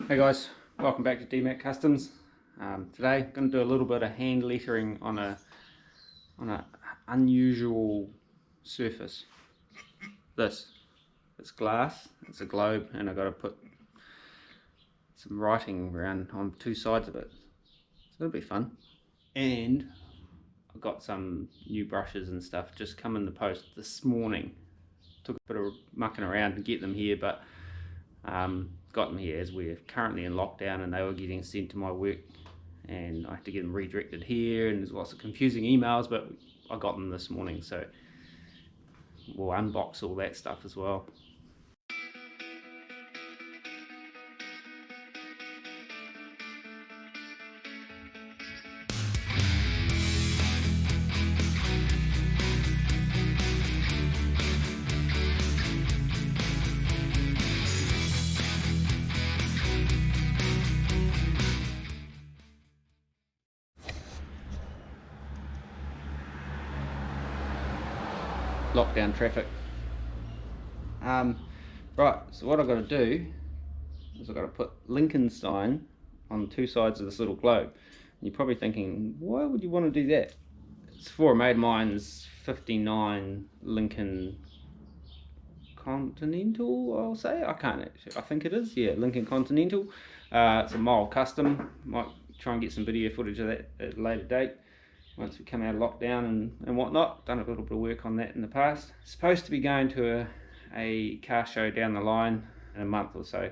Hey guys, welcome back to DMAC Customs. Today I'm going to do a little bit of hand lettering on a unusual surface. It's glass, it's a globe, and I've got to put some writing around on two sides of it. So it'll be fun. And I've got some new brushes and stuff just come in the post this morning. Took a bit of mucking around to get them here, but got them here as we're currently in lockdown, and they were getting sent to my work and I had to get them redirected here, and there's lots of confusing emails, but I got them this morning, so we'll unbox all that stuff as well. Lockdown traffic. Right, so what I've got to do is I've got to put Lincenstein on two sides of this little globe. And you're probably thinking, why would you want to do that? It's for a mate of mine's 59 Lincoln Continental, I'll say. I can't actually, I think it is, yeah, Lincoln Continental. It's a mild custom. Might try and get some video footage of that at a later date once we come out of lockdown and whatnot. Done a little bit of work on that in the past. Supposed to be going to a car show down the line in a month or so.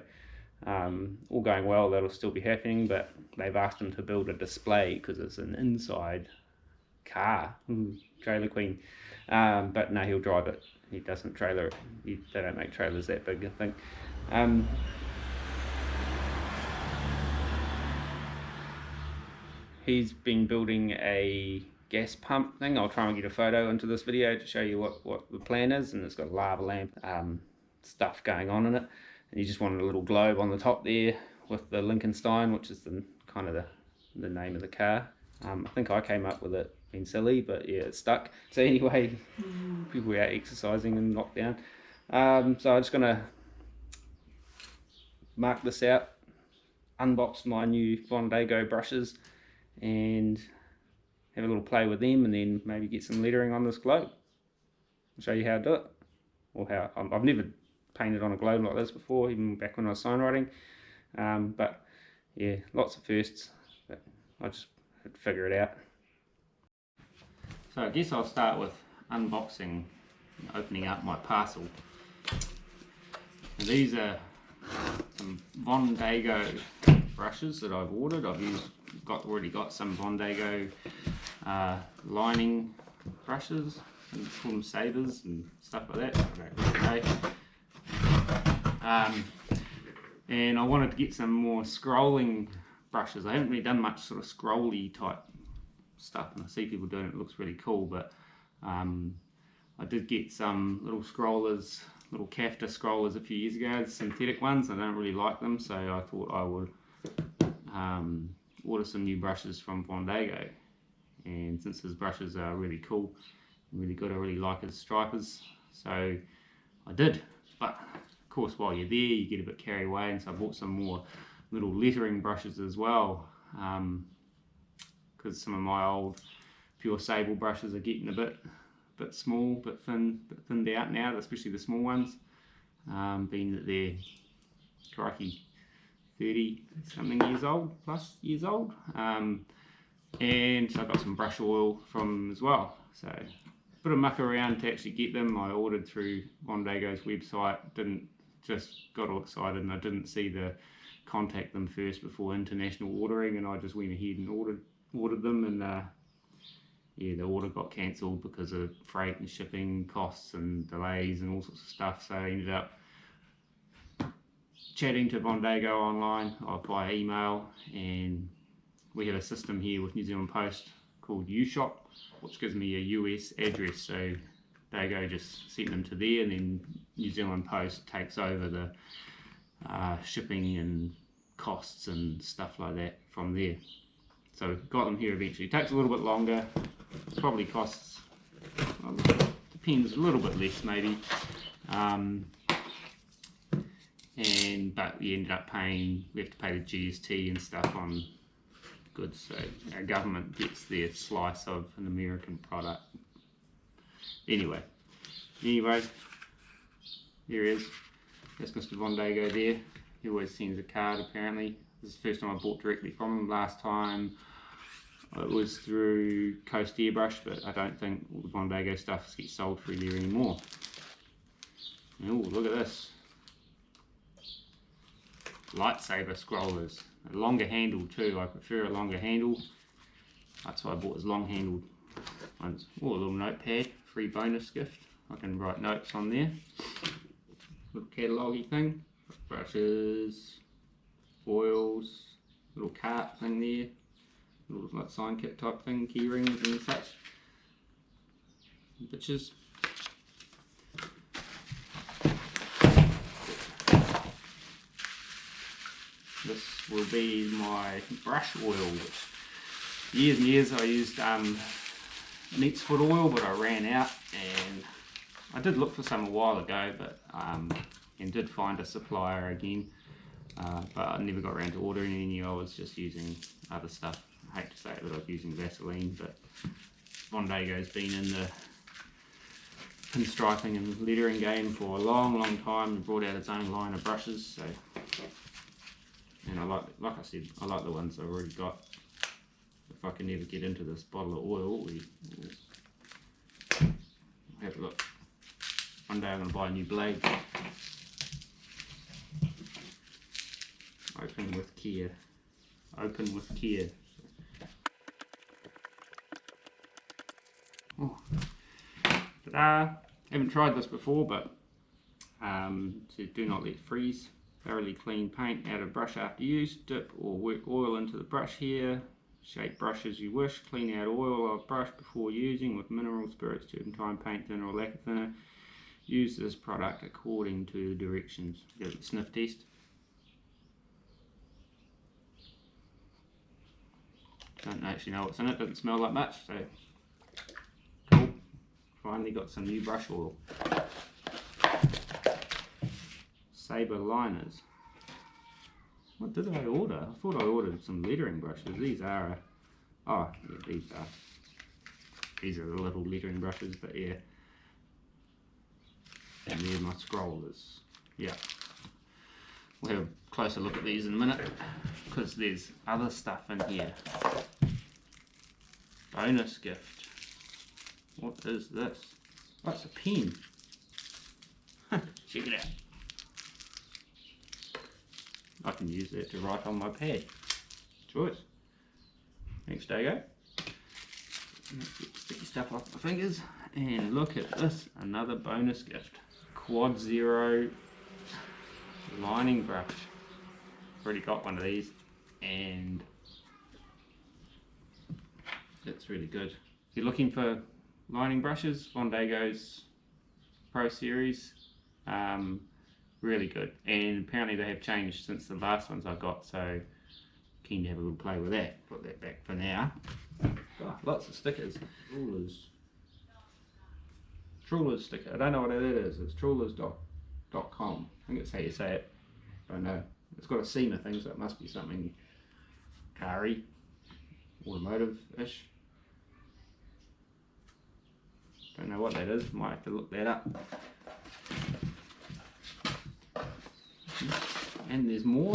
All going well, that'll still be happening, but they've asked him to build a display because it's an inside car. Trailer queen. But no, he'll drive it. He doesn't trailer it. They don't make trailers that big, I think. He's been building a gas pump thing. I'll try and get a photo into this video to show you what the plan is, and it's got a lava lamp stuff going on in it, and you just wanted a little globe on the top there with the Lincenstein, which is the kind of the name of the car. I think I came up with it being silly, but yeah, it stuck. So anyway, people were out exercising in lockdown, so I'm just gonna mark this out, unbox my new Dago brushes, and have a little play with them, and then maybe get some lettering on this globe. I'll show you how to do it, or how I've never painted on a globe like this before, even back when I was signwriting. But yeah, lots of firsts, but I just had to figure it out. So I guess I'll start with unboxing, opening up my parcel. And these are some Dago brushes that I've ordered. I've already got some Dago lining brushes, and call them sabers and stuff like that. I don't really know. And I wanted to get some more scrolling brushes. I haven't really done much sort of scrolly type stuff, and I see people doing it. It looks really cool, but I did get some little scrollers, little Kafta scrollers a few years ago, the synthetic ones. I don't really like them, so I thought I would order some new brushes from Dago. And since his brushes are really cool and really good, I really like his stripers, so I did. But of course, while you're there, you get a bit carried away, and so I bought some more little lettering brushes as well, because some of my old pure sable brushes are getting a bit small, bit thinned out now, especially the small ones, being that they're, crikey, 30 something plus years old. And so I got some brush oil from them as well. So a bit of muck around to actually get them. I ordered through Dago's website, just got all excited, and I didn't see the contact them first before international ordering, and I just went ahead and ordered them, and yeah, the order got cancelled because of freight and shipping costs and delays and all sorts of stuff. So I ended up chatting to Dago online via email, and we have a system here with New Zealand Post called UShop, which gives me a US address. So Dago just sent them to there, and then New Zealand Post takes over the shipping and costs and stuff like that from there. So we've got them here eventually. It takes a little bit longer, probably costs, well, depends, a little bit less maybe. but we ended up paying, we have to pay the GST and stuff on goods, so our government gets their slice of an American product. Anyway, there he is. That's Mr. Dago there. He always sends a card apparently. This is the first time I bought directly from him. Last time it was through Coast Airbrush, but I don't think all the Dago stuff gets sold through there anymore. Oh, look at this. Lightsaber scrollers. A longer handle too. I prefer a longer handle. That's why I bought his long handled ones. Oh, a little notepad. Free bonus gift. I can write notes on there. Little catalogue-y thing. Brushes, oils, little cart thing there. Little like sign kit type thing, key rings and such. Bitches. This will be my brush oil, which years and years I used neat's foot oil, but I ran out, and I did look for some a while ago, but and did find a supplier again, but I never got around to ordering any. I was just using other stuff. I hate to say it, but I was using Vaseline, but Dago's been in the pinstriping and lettering game for a long time and brought out its own line of brushes, so, and I like I said, I like the ones I've already got. If I can ever get into this bottle of oil, we'll have a look. One day I'm going to buy a new blade. Open with care. Open with care. Oh. Ta-da! Haven't tried this before, but so do not let freeze. Thoroughly clean paint out of brush after use. Dip or work oil into the brush here. Shape brush as you wish. Clean out oil of brush before using with mineral spirits, turpentine, paint thinner or lacquer thinner. Use this product according to directions. Give it a sniff test. Don't actually know what's in it. Doesn't smell like much. So cool. Finally got some new brush oil. Saber liners. What did I order? I thought I ordered some lettering brushes. These are, oh yeah, these are the little lettering brushes, but yeah. And there my scrollers. Yeah. We'll have a closer look at these in a minute, because there's other stuff in here. Bonus gift. What is this? Oh, it's a pen. Check it out. I can use that to write on my pad. Choice. Thanks, Dago. Get sticky stuff off my fingers. And look at this, another bonus gift. Quad Zero lining brush. Already got one of these, and it's really good. If you're looking for lining brushes, Dago's Pro Series, really good. And apparently they have changed since the last ones I got, so keen to have a little play with that. Put that back for now. Oh, lots of stickers. Trawlers sticker. I don't know what it is. It's trawlers.com. I think it's how you say it. I don't know. It's got a SEMA thing, so it must be something car-y, automotive-ish. Don't know what that is. Might have to look that up. And there's more.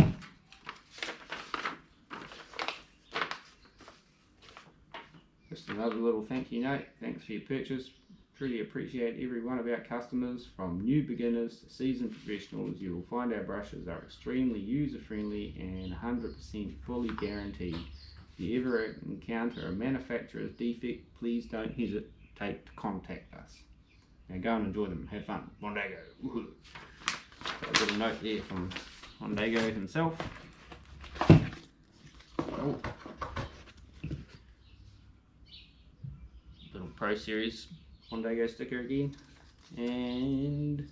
Just another little thank you note. Thanks for your purchase. Truly appreciate every one of our customers, from new beginners to seasoned professionals. You will find our brushes are extremely user friendly and 100% fully guaranteed. If you ever encounter a manufacturer's defect, please don't hesitate to contact us. Now go and enjoy them. Have fun. Dago. Got a little note there from Dago himself. Oh. Little Pro Series Dago sticker again, and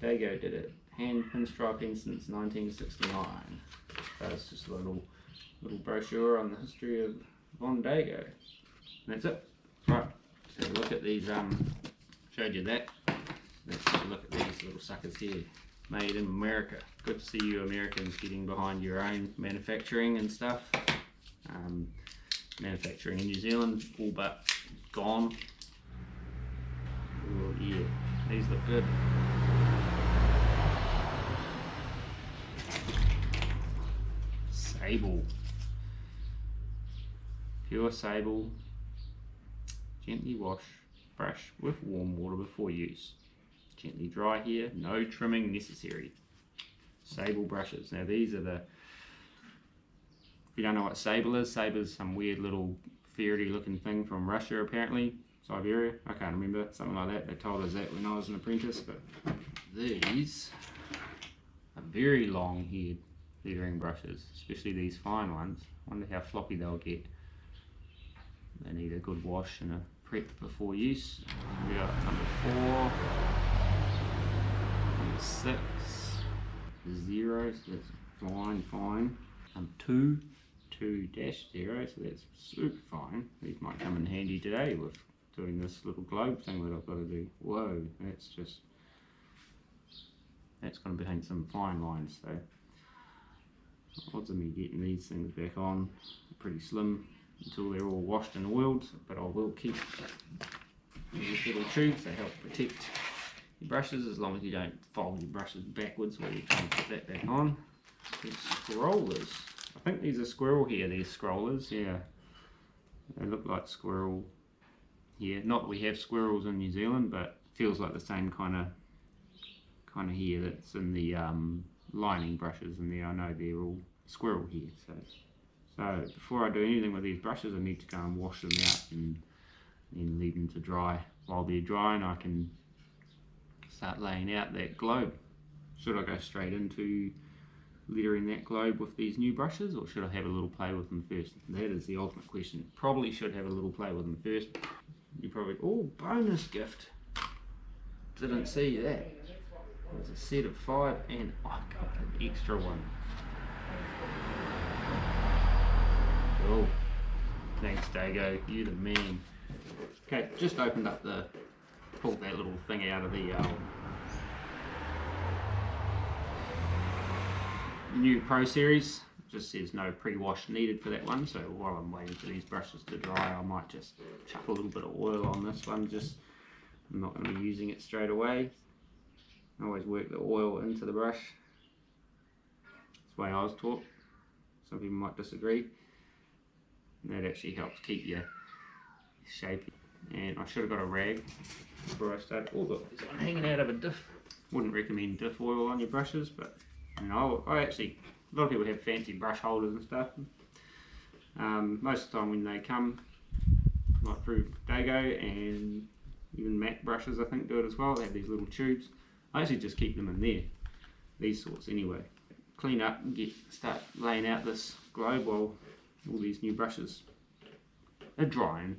Dago did it. Hand pinstriping since 1969. That's just a little brochure on the history of Dago. And that's it. Right, let's have a look at these. Showed you that. Let's have a look at these little suckers here. made in America. Good to see you Americans getting behind your own manufacturing and stuff. Manufacturing in New Zealand all but gone. Oh yeah, these look good. Sable. Pure sable. Gently wash brush with warm water before use. Gently dry here, no trimming necessary. Sable brushes. Now these are the, if you don't know what sable is some weird little ferrety looking thing from Russia apparently. Siberia, I can't remember, something like that. They told us that when I was an apprentice, but these are very long haired lettering brushes, especially these fine ones. I wonder how floppy they'll get. They need a good wash and a prep before use. We got number 4, number 6, 0, so that's fine. Number 2, 2-0, so that's super fine. These might come in handy today with doing this little globe thing that I've got to do. Whoa, that's going to paint some fine lines, so odds of me getting these things back on are pretty slim until they're all washed and oiled, but I will keep these little tubes. They help protect your brushes as long as you don't fold your brushes backwards while you're trying to put that back on. These scrollers, I think these are squirrel hair, these scrollers, yeah, they look like squirrel hair. Not that we have squirrels in New Zealand, but feels like the same kind of hair that's in the lining brushes, and there I know they're all squirrel hair. So before I do anything with these brushes, I need to go and wash them out and leave them to dry. While they're drying, I can start laying out that globe. Should I go straight into lettering that globe with these new brushes, or should I have a little play with them first? That is the ultimate question. Probably should have a little play with them first. You probably, oh, bonus gift. Didn't see that. There's a set of 5 and I got an extra one. Oh, thanks Dago, you the man. Okay, just opened up pulled that little thing out of the new Pro Series. Just says no pre-wash needed for that one, so while I'm waiting for these brushes to dry, I might just chuck a little bit of oil on this one. I'm not going to be using it straight away. I always work the oil into the brush. That's the way I was taught. Some people might disagree. That actually helps keep your shape. And I should have got a rag before I started. Oh look, there's one hanging out of a diff. Wouldn't recommend diff oil on your brushes, but you know, I actually, a lot of people have fancy brush holders and stuff. Most of the time when they come, like through Dago and even Mac brushes I think do it as well, they have these little tubes. I actually just keep them in there, these sorts anyway. Clean up and start laying out this globe while all these new brushes are drying.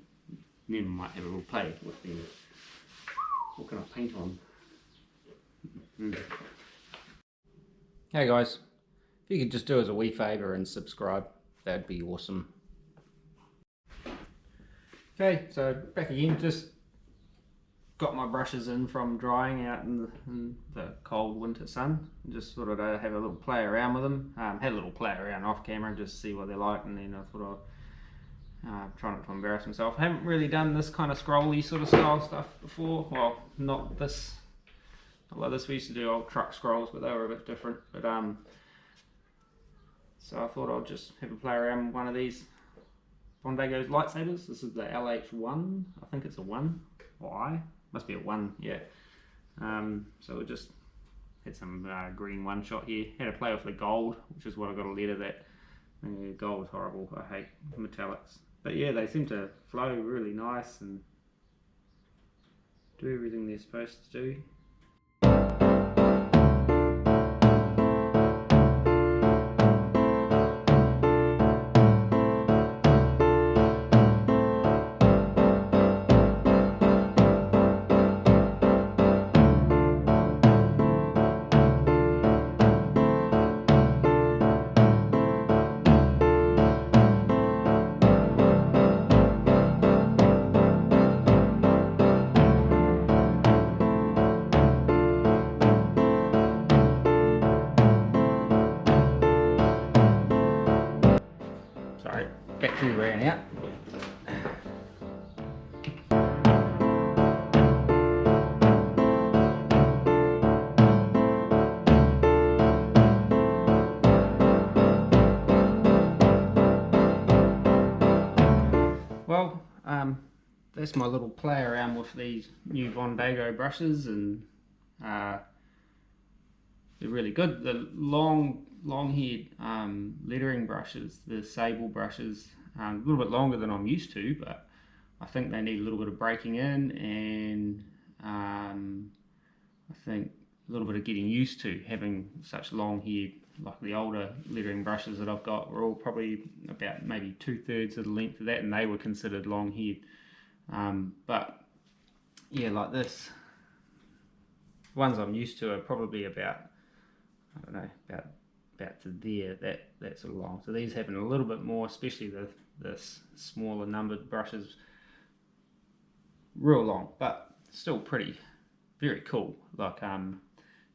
And then I might have a little play with them. What can I paint on? Hey guys, if you could just do us a wee favour and subscribe, that'd be awesome. Okay, so back again, just got my brushes in from drying out in the cold winter sun. Just thought I'd have a little play around with them. Had a little play around off camera just to see what they're like, and then I thought I'd try not to embarrass myself. I haven't really done this kind of scrolly sort of style stuff before. Well, not this. Not like this. We used to do old truck scrolls, but they were a bit different. But so I thought I'd just have a play around with one of these Dago's lightsabers. This is the LH1. I think it's a 1 or I. Must be a 1, yeah. So we just had some green one shot here. Had a play with the gold, which is what I got a letter that. Gold is horrible. I hate metallics. But yeah, they seem to flow really nice and do everything they're supposed to do. battery ran out. Well, that's my little play around with these new Von Dago brushes, and they're really good. The long-haired lettering brushes, the sable brushes, a little bit longer than I'm used to, but I think they need a little bit of breaking in, and I think a little bit of getting used to having such long-haired. Like the older lettering brushes that I've got were all probably about maybe 2/3 of the length of that, and they were considered long-haired. But yeah, like this, the ones I'm used to are probably about, I don't know, about to there, that sort of long. So these having a little bit more, especially the smaller numbered brushes, real long, but still pretty, very cool. Like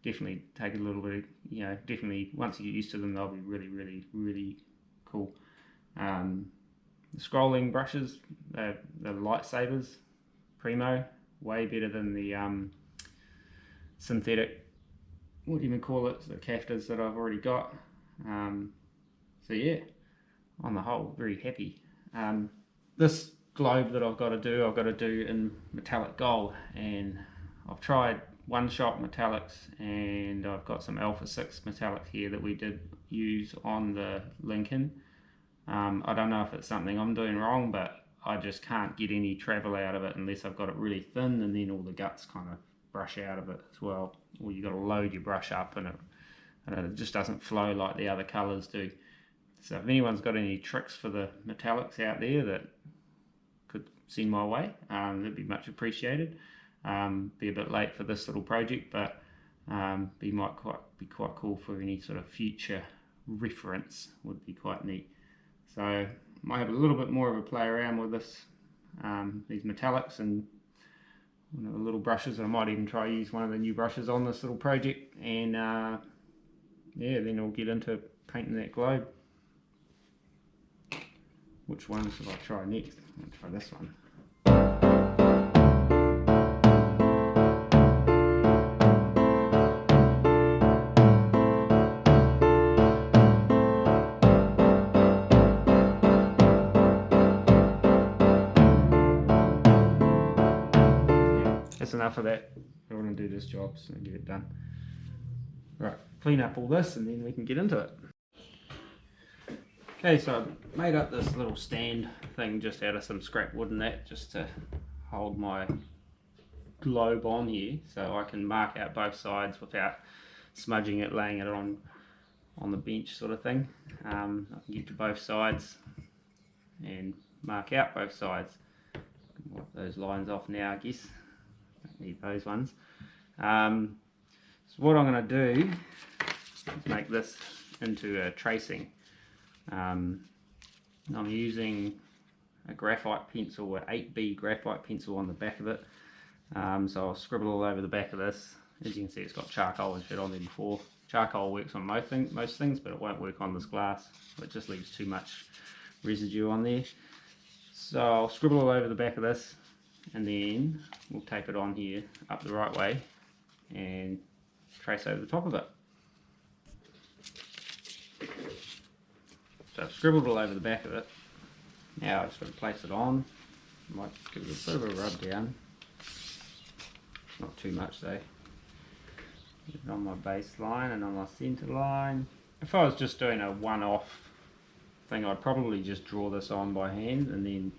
definitely take a little bit of, definitely once you get used to them, they'll be really cool. The scrolling brushes, the light sabers, primo, way better than the synthetic, what do you even call it, the cafters that I've already got. So yeah, on the whole, very happy. This globe that I've got to do in metallic gold, and I've tried one shot metallics, and I've got some Alpha 6 metallic here that we did use on the Lincoln. I don't know if it's something I'm doing wrong, but I just can't get any travel out of it unless I've got it really thin, and then all the guts kind of brush out of it as well. Or you got to load your brush up, and it just doesn't flow like the other colours do. So if anyone's got any tricks for the metallics out there that could send my way, that'd be much appreciated. Be a bit late for this little project, but be quite cool for any sort of future reference. Would be quite neat. So might have a little bit more of a play around with this, these metallics and one of the little brushes. I might even try use one of the new brushes on this little project, and yeah, then we'll get into painting that globe. Which one should I try next? I'll try this one. That's enough of that. I want to do this job, so get it done. Right, clean up all this and then we can get into it. Okay, so I made up this little stand thing just out of some scrap wood and that, just to hold my globe on here, so I can mark out both sides without smudging it, laying it on the bench sort of thing. I can get to both sides and mark out both sides. Wipe those lines off now, I guess. Don't need those ones. So what I'm going to do is make this into a tracing. I'm using a graphite pencil, an 8B graphite pencil on the back of it. So I'll scribble all over the back of this. As you can see, it's got charcoal and shit on there before. Charcoal works on most things, but it won't work on this glass. It just leaves too much residue on there. So I'll scribble all over the back of this, and then we'll tape it on here up the right way and trace over the top of it. So I've scribbled all over the back of it. Now I've just got to place it on. Might give it a bit of a rub down. Not too much though. Get it on my base line and on my centre line. If I was just doing a one-off thing, I'd probably just draw this on by hand and then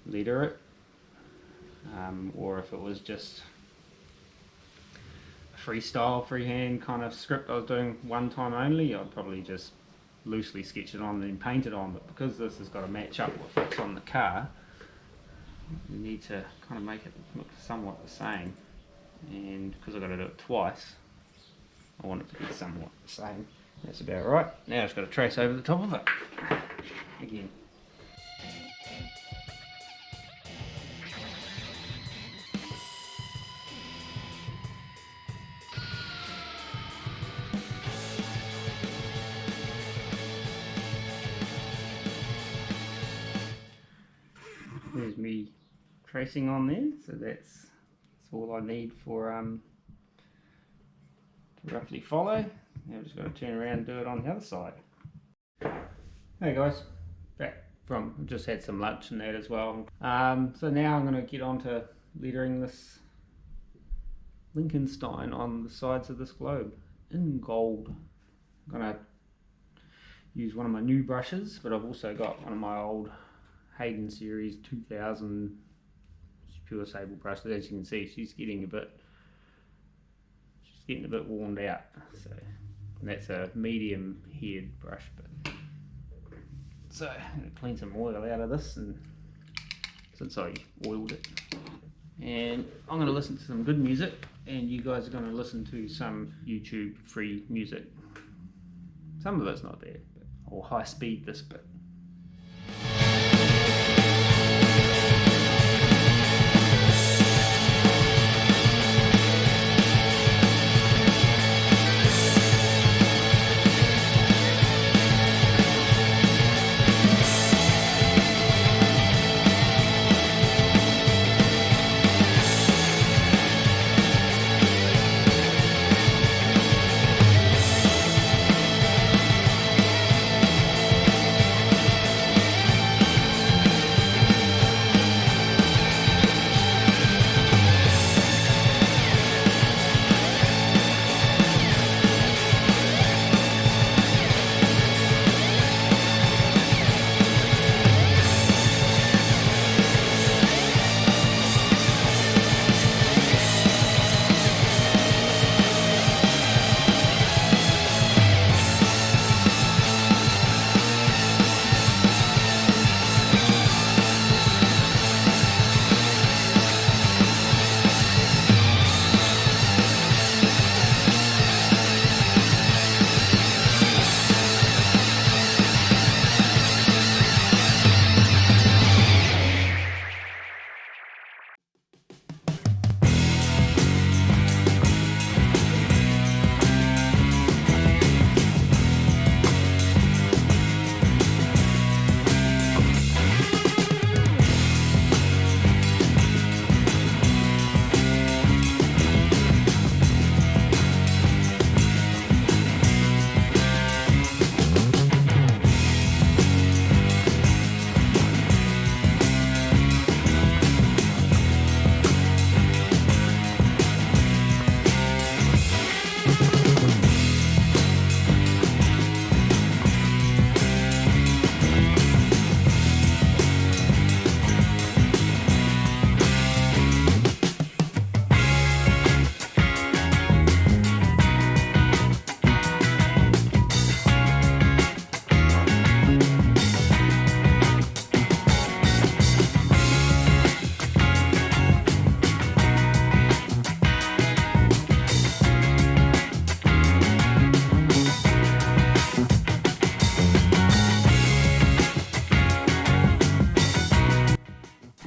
letter it. Or if it was just a freehand kind of script I was doing one time only, I'd probably just loosely sketch it on and then paint it on. But because this has got to match up with what's on the car, you need to kind of make it look somewhat the same. And because I've got to do it twice, I want it to be somewhat the same. That's about right. Now I've just got to trace over the top of it again. there's me tracing on there, so that's all I need for to roughly follow. Now I'm just going to turn around and do it on the other side. Hey guys, back from, just had some lunch and that as well. So now I'm going to get on to lettering this Lincenstein on the sides of this globe in gold. I'm going to use one of my new brushes, but I've also got one of my old Hayden series 2000 pure sable brushes. As you can see, she's getting a bit worn out. So, and that's a medium head brush. But so I'm going to clean some oil out of this, and since I oiled it, and I'm going to listen to some good music, and you guys are going to listen to some YouTube free music. Some of it's not bad, but I'll high speed this bit.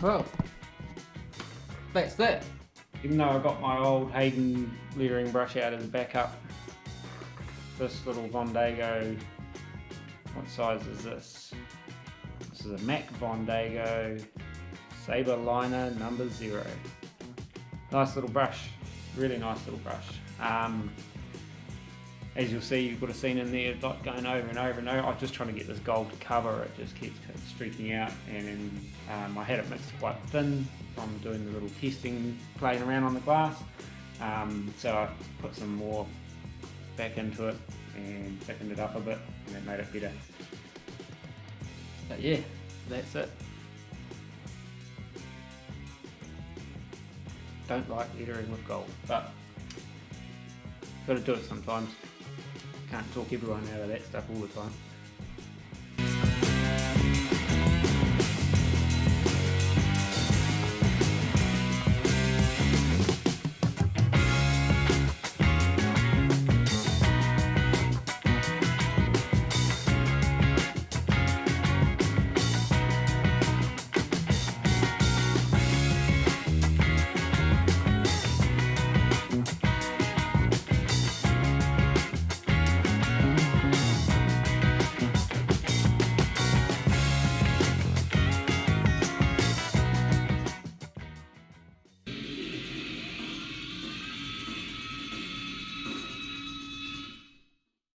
Well, that's that. Even though I got my old Hayden lettering brush out as a backup, this little Von Dago, what size is this? This is a MAC Von Dago Saber liner number 0. Nice little brush, really nice little brush. As you'll see, you've got a scene in there dot going over and over and over. I was just trying to get this gold to cover, it just keeps streaking out, and I had it mixed quite thin from doing the little testing, playing around on the glass. So I put some more back into it and thickened it up a bit, and that made it better. But yeah, that's it. Don't like lettering with gold, but got to do it sometimes. Can't talk everyone out of that stuff all the time.